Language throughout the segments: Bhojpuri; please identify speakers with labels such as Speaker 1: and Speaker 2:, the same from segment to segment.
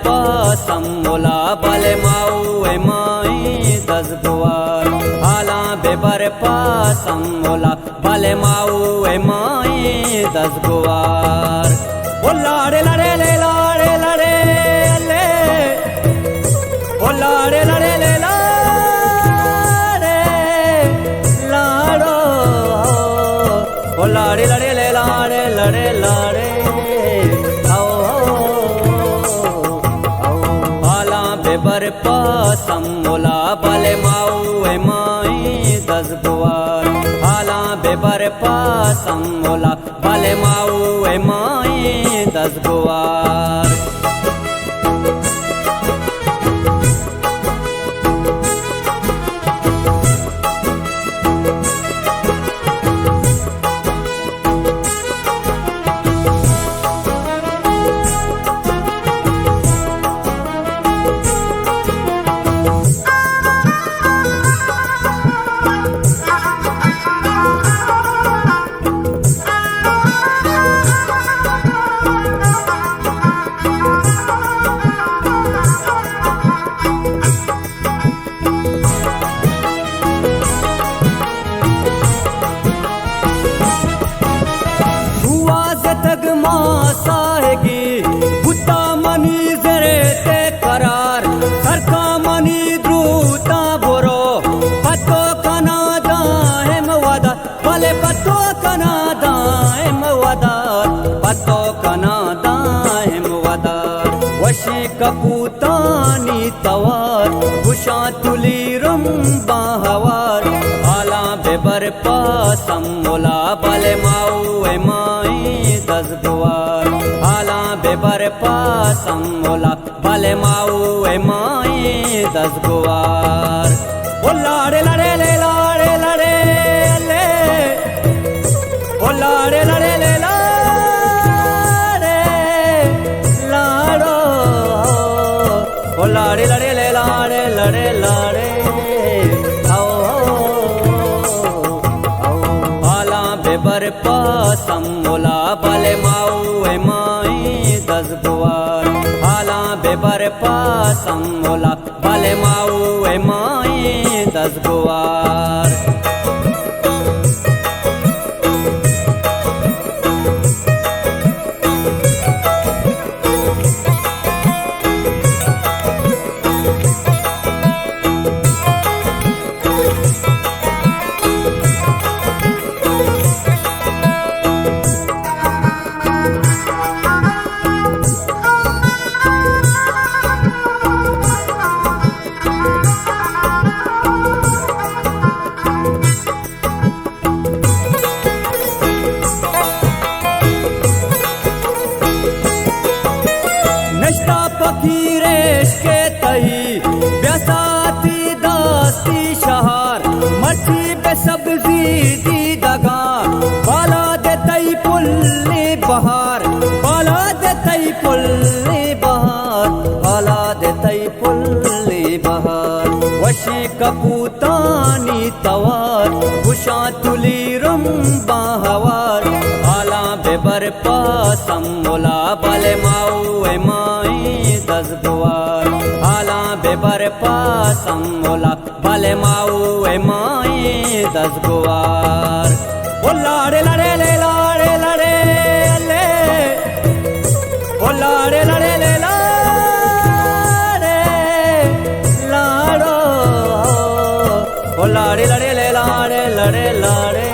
Speaker 1: पासम मोला बले माऊ ए माई दस गुवार हाला बेबर पासम मोला बले माऊ ए माई दस गुवार ओ लाड़े लड़े ले लाड़े लड़े ले ओ लाड़े लड़े ले लाड़े लाड़ो ओ लाड़े लड़े ले लाड़े लड़े लाड़े बेबर पासम मोला बले माऊ ए माई दस गुवार हाला बेबर पासम मोला बले माऊ ए माई दस गुवार वशी कपूतानी तवार भूषा तुली रंबा हवार हाला बेबर पासम मोला बले माऊ ए माई दस गुवार हाला बेबर पासम मोला बले माऊ ए माई दस गुवार ओ लाड़े लड़े ले लाड़े लड़े ले ओ लाड़े लड़े ले ओ लाड़े लड़े ले लाड़े लड़े लाड़े हाला बेबर पासम मोला बले माऊ ए माई दस गुवार हाला बेबर पासम मोला बले माऊ ए माई दस गुवार फकीरेश के तही ब्यासाती दास्ती शहार मच्छी पे सब्जी दी दगा बाला दे तई पुल्ली बहार बाला दे तई पुल्ली बहार बाला दे तई पुल्ली बहार वशी कपूतानी तवार भूषा तुली रंबा हवार हाला बेबर पासम मोला बले माऊ ए माई दस गुवार हाला बेबर पासम मोला बले माऊ ए माई दस गुवार ओ लाड़े लड़े ले लाड़े लड़े ले ओ लाड़े लड़े ले लाड़े लाड़ो ओ लाड़े लड़े ले लाड़े लड़े लाड़े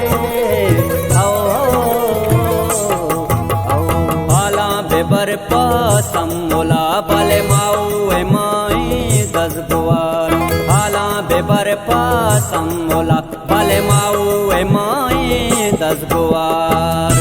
Speaker 1: बेबर पासम मोला बले माऊ ए माई दस गुवार हाला बेबर पासम मोला बले माऊ ए माई दस गुवार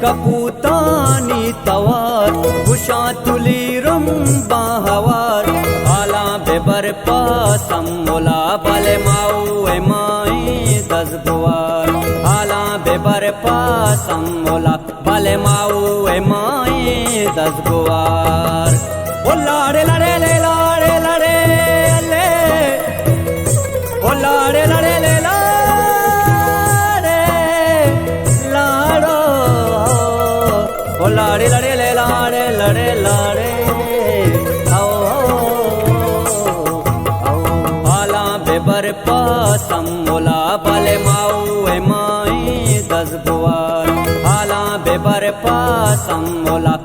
Speaker 1: कपूतानी तवार भुषा तुलीरम बाहवार आला बेबर पासम मोला बले माऊ ए माई दस बुआर आला बेबर पासम मोला बले माऊ ए माई दस बुआर ओ लाड़े लड़े ले लाड़े लड़े ले ओ लाड़े लड़े ले ओ लाड़े लड़े ले लाड़े लड़े लाड़े आओ आला बेबर पासम मोला बले माऊ ए माई दस बुआर आला बेबर पासम मोला